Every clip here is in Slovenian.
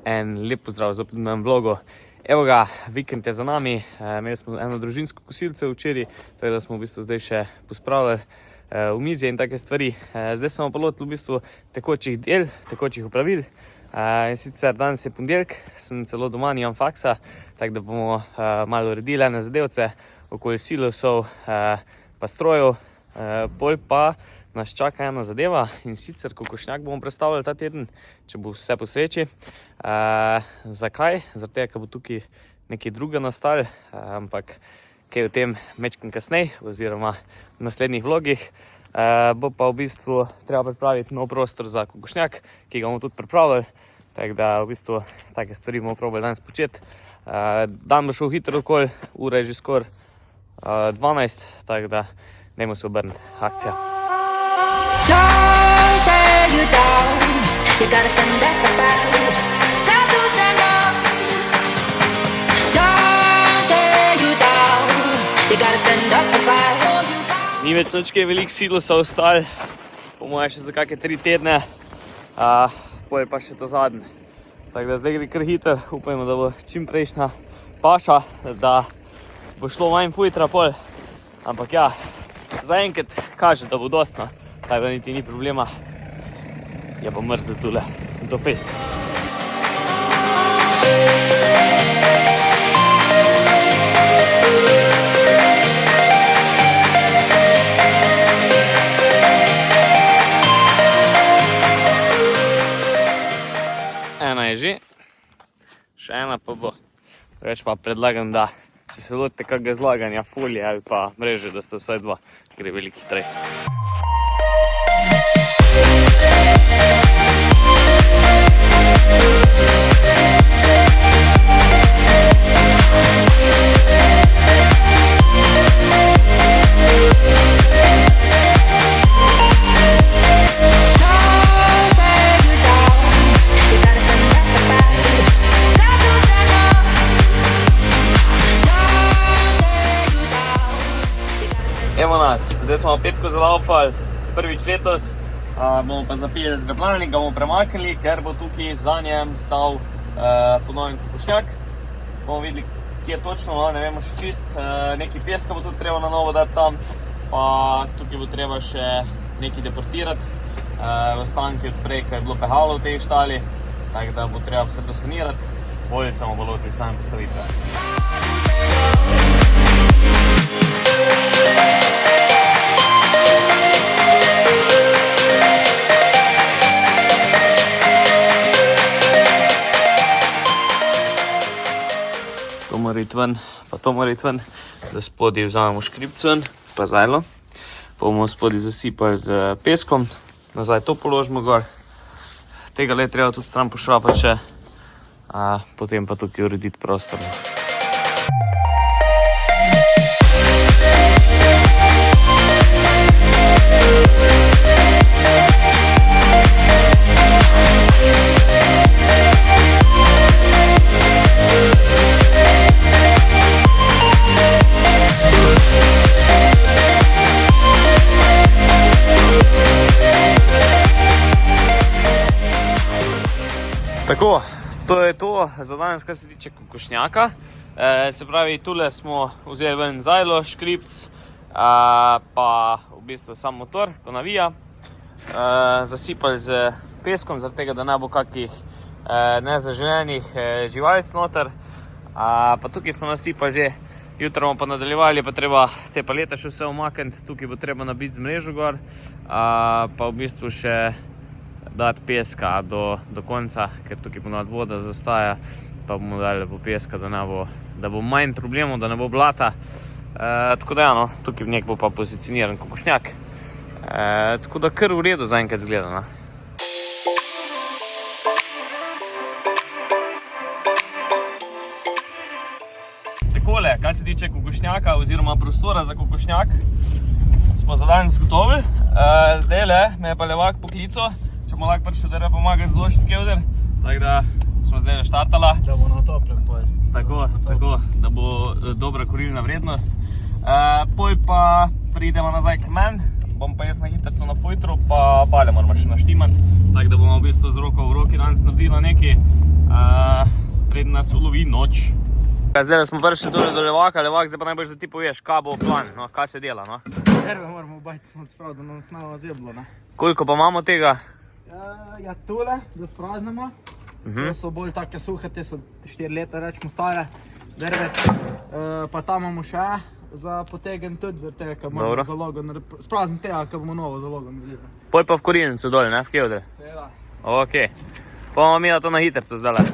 En lep pozdrav zopet na vlogu. Evo ga, vikend je za nami, imeli smo eno družinsko kosilce včeraj, tako da smo v bistvu zdaj še pospravili omizje in take stvari. Zdaj smo pa lotili v bistvu tekočih del, tekočih opravil. In sicer danes je ponedeljek, sem celo doma, nimam faksa, tako da bomo malo uredili ene zadevce okoli silosov pa strojev. Pol pa nas čaka ena zadeva in sicer kokošnjak bomo predstavljali ta teden, če bo vse po sreči. Zakaj? Zaradi tega, ker bo tukaj nekaj druga nastalo, ampak kaj o tem mečkim kasneje oziroma v naslednjih vlogih. Bo pa v bistvu treba pripraviti nov prostor za kokošnjak, ki ga bomo tudi pripravili. Tako da v bistvu take stvari bomo probali danes početi. Dan bo šel hitro okoli, ura je že skoraj 12, tako da dajmo se obrniti. Akcija. Don't say you down. You gotta stand up and fight. Got to stand up. Don't say you down. You gotta stand up and fight. Ni več nič kaj veliko silosa ostalo, po moje še za kakšne 3 tedne, pol pa še ta zadnji. Tako da zdaj gre kar hitro, upajmo, da bo čim prejšnja paša, da bo šlo manj fujtra pol. Ampak ja, zaenkrat kaže, da bo dostno. Tako da niti ni problema, je pa mrzlo tule do fest. Ena je že, še ena pa bo. Reč pa predlagam, da če se lotite kakega zlaganja folije ali pa mreže, da ste vsaj 2, gre veliko hitreje. Evo nas, zdaj smo petko zalaufali, prvič letos, bomo pa za 50 planili, ga bomo premaknili, ker bo tukaj za njem stal ponovni kokošnjak. Bomo videli, kje točno, no, ne vemo še čist, nekaj peska bo tudi treba na novo dati tam, pa tukaj bo treba še nekaj deportirati, ostanki od prej, ko je bilo pehalo v tej štali, tako da bo treba vse to sanirati, bolje samo bo lotili same postavitve. To mora iti ven, pa to mora iti ven, da spodaj vzamemo škripc ven, pa zajlo. Pa bomo spodaj zasipali z peskom, nazaj to položimo gor. Tega le treba tudi stran pošrapati še, potem pa tukaj urediti prostor. Tako, to je to za danes, kar se tiče kokošnjaka. Se pravi, tule smo vzeli ven zajlo, škripc, pa v bistvu sam motor, ko navija. Zasipali z peskom, zaradi tega, da ne bo kakih nezaželenih živalic noter. Pa tukaj smo nasipali že, jutro bomo pa nadaljevali, pa treba te palete še vse omakniti, tukaj bo treba nabiti z mrežo gor, pa v bistvu še dati peska do konca, ker tukaj ponavadi voda zastaja, pa bomo dali po peska, da bo manj problemov, da ne bo blata. Tako da ja, no, tukaj nek bo pa pozicioniran kokošnjak. Tako da kar v redu zaenkrat izgleda, no. Takole, kar se tiče kokošnjaka oziroma prostora za kokošnjak, smo za danes zgotovili. Zdajle me je pa Levak poklical, če mu lahko prišel treba pomagati zložiti kevder, tako da smo zdaj naštartala. Da bo na toplem pol. Tako, da bo dobra kurilna vrednost. Pol pa pridemo nazaj k meni, bom pa jaz na hitrco na fojtru, pa pale moramo še naštimati, tako da bomo v bistvu z roko v roki danes naredila nekaj. nas ulovi noč. Zdaj smo prišli do Levaka, Levak, zdaj pa najbolj, da ti poveš, kaj bo plan, no, kaj se dela, no. Prve moramo bajti sprav, da nas nama zeblo, ne. Koliko pa imamo tega? Ja, tule, da spraznemo. To so bolj take suhe, te so 4 leta, rečemo, stare drve. Pa tam imamo še za potegen tudi, zaradi tega, ker moramo zalogo sprazniti tega, ker bomo novo zalogo naredili. Pol pa v korilnicu dol, ne, v Kevdre? Seveda. Ok. Pa bomo imeli to na hitrcu zdajle.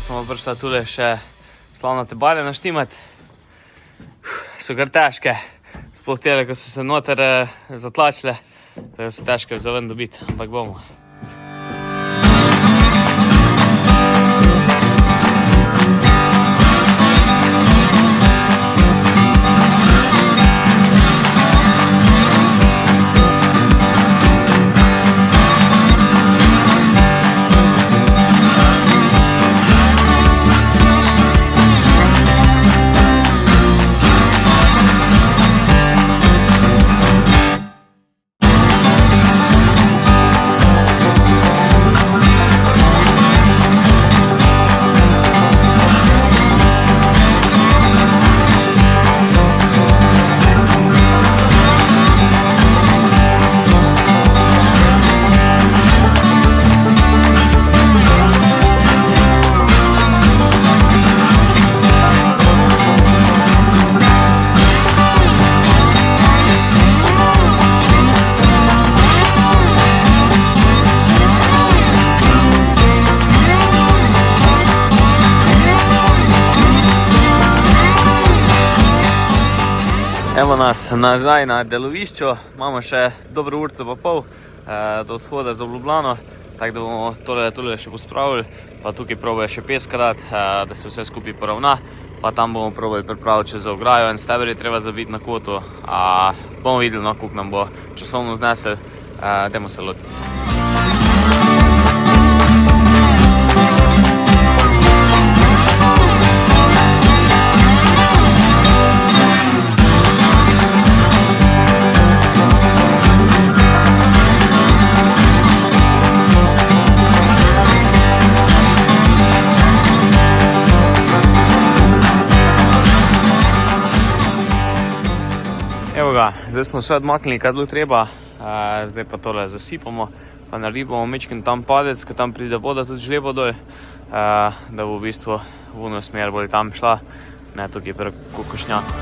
Smo prišli tule še slavnate balje naštimati. So kar težke, sploh tele, ko so se noter zatlačile, tako so težke za ven dobiti, ampak bomo. Evo nas nazaj na delovišču, imamo še dobro urco pa pol do odhoda za Ljubljano, tako da bomo tole še pospravili, pa tukaj probajo še peska dati, da se vse skupaj poravna, pa tam bomo probali pripraviti še za ograjo, en steber je treba zabiti na kotu, bomo videli, no, koliko nam bo časovno znesel, dajmo se lotiti. Evo ga, zdaj smo vse odmaknili, kaj je bilo treba, zdaj pa tole zasipamo, pa naribamo mečken tam padec, ker tam pride voda tudi žlebo dol, da bo v bistvu v ono smer bolj tam šla, ne tukaj pri kokošnjaku.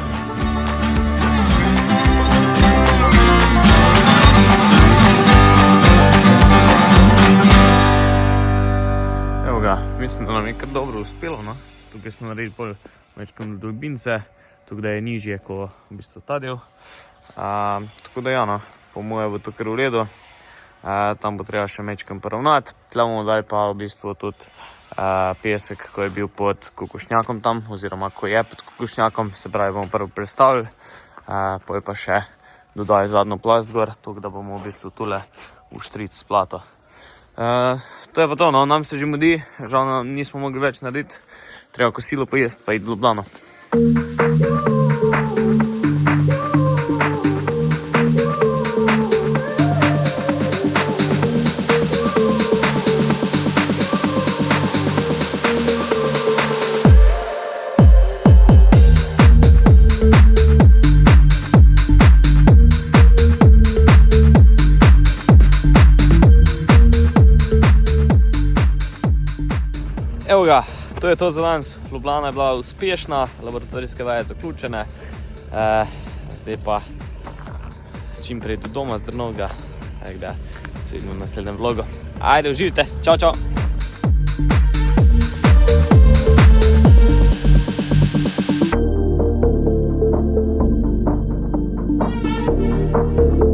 Evo ga, mislim, da nam je kar dobro uspelo, no? Tukaj smo naredili bolj mečken dolbince, tukaj da je nižje kot v bistvu ta del. Tako da ja, no, po moje bo to kar v redu. Tam bo treba še mečkam poravnati. Tle bomo dali pa v bistvu tudi pesek, ko je bil pod kokošnjakom tam, oziroma ko je pod kokošnjakom, se pravi bomo prvo prestavili, potem pa še dodali zadnjo plast gor, tako da bomo v bistvu tule uštric s plato. To je pa to, no, nam se že mudi, žal nam nismo mogli več narediti, treba kosilo pojesti pa iti v Ljubljano. Evo ga, to je to za danes. Ljubljana je bila uspešna, laboratorijske vaje zaključene. Zdaj pa čim prej do doma z Drnovega. Se vidimo v naslednjem vlogu. Ajde, uživite, čau, čau! Thank